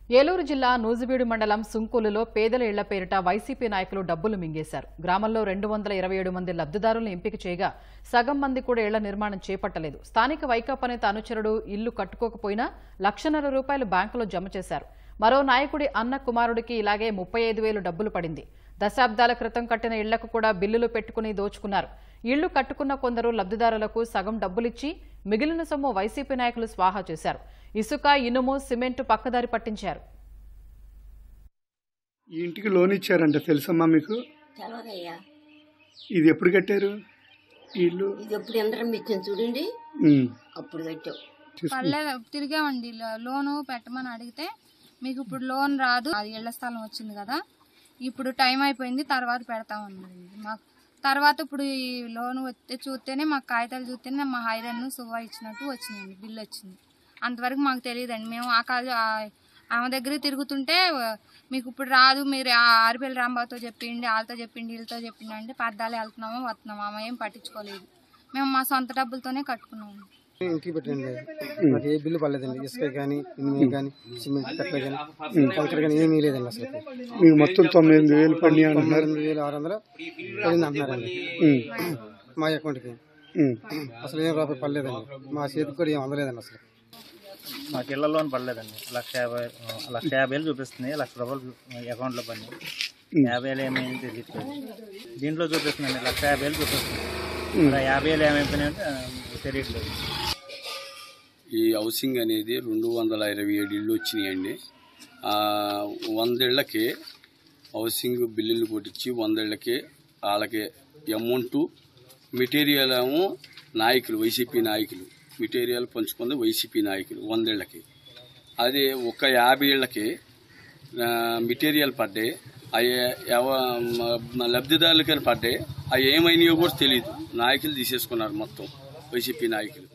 ఏలూరు జిల్లా నూజివీడు మండలం సుంకులులో పేదల ఇళ్ల పేరిట వైసీపీ నాయకులు డబ్బులు మింగేశారు. గ్రామంలో 227 మంది లబ్ధిదారులను ఎంపిక చేయగా సగం మంది కూడా ఇళ్ల నిర్మాణం చేపట్టలేదు. స్థానిక వైకాపా నేత అనుచరుడు ఇల్లు కట్టుకోకపోయినా ₹1,50,000 బ్యాంకులో జమ చేశారు. మరో నాయకుడి అన్న కుమారుడికి ఇలాగే 35,000 డబ్బులు పడింది. దశాబ్దాల క్రితం కట్టిన ఇళ్లకు కూడా బిల్లులు పెట్టుకుని దోచుకున్నారు. ఇళ్లు కట్టుకున్న కొందరు లబ్ధిదారులకు సగం డబ్బులిచ్చి మిగిలిన సొమ్ము వైసీపీ నాయకులు స్వాహా చేశారు. ఇసుక, ఇనుము, సిమెంట్ పక్కదారి పట్టించారు. ఈ ఇంటికి లోన్ ఇచ్చారంట, తెలుసమ్మా మీకు? తెలవదయ్యా. ఇది ఎప్పుడు కట్టారు? ఇల్లు ఇది ఎప్పుడు యంత్రం ఇచ్చాను చూడండి, అప్పుడు కట్టాం. తిరిగామండి, లోను పెట్టమని అడిగితే మీకు ఇప్పుడు లోన్ రాదు, అది ఇళ్ల స్థలం వచ్చింది కదా, ఇప్పుడు టైం అయిపోయింది, తర్వాత పెడతామన్నది. మాకు తర్వాత ఇప్పుడు ఈ లోన్ వస్తే చూస్తేనే మాకు కాగితాలు చూస్తేనే మా హైరన్ సువ్వా ఇచ్చినట్టు వచ్చినాయండి, బిల్లు వచ్చింది. అంతవరకు మాకు తెలియదండి. మేము ఆమె దగ్గర తిరుగుతుంటే మీకు ఇప్పుడు రాదు, మీరు ఆరిపల్లి రాంబాబుతో చెప్పిండి, వాళ్ళతో చెప్పిండి, వీళ్ళతో చెప్పిండి అంటే పద్దాలే వెళ్తున్నామో వస్తున్నాము. ఆమె ఏం పట్టించుకోలేదు. మేము మా సొంత డబ్బులతోనే కట్టుకున్నాము. ఇంటికి పెట్టండి, నాకు ఏ బిల్లు పడలేదండి. ఇసుక కానీ, ఇనుము కానీ, సిమెంట్ కట్టలు కానీ, కంకర కానీ ఏమీ లేదండి. అసలు మీకు మొత్తం 9,000 పడి అంటున్నారు. 9,600 పడింది అంటున్నారండి మా అకౌంట్కి. అసలు ఏం రూపాయి పడలేదండి, మా చేతికి కూడా ఏం అందలేదండి. అసలు మాకు ఇళ్ల లోన్ పడలేదండి. 1,50,000 చూపిస్తుంది, ₹1,00,000 అకౌంట్లో పడి 50,000 ఏమైంది తెలియదు. దీంట్లో చూపిస్తుందండి 1,50,000 చూపిస్తుంది, 50,000 ఏమైపోయినాయంటే తెలియట్లేదు. ఈ హౌసింగ్ అనేది 227 ఇళ్ళు వచ్చినాయండి. 100 ఇళ్లకి హౌసింగ్ బిల్లులు కొట్టించి 100 ఇళ్లకి వాళ్ళకి అమౌంట్, మెటీరియల్ ఏమో నాయకులు, వైసీపీ నాయకులు మెటీరియల్ పంచుకుంది వైసీపీ నాయకులు 100 ఇళ్లకి. అదే ఒక 50 ఇళ్లకి మెటీరియల్ పడ్డాయి, అవి లబ్ధిదారులకని పడ్డాయి. అవి ఏమైనాయో కూడా తెలియదు, నాయకులు తీసేసుకున్నారు మొత్తం వైసీపీ నాయకులు.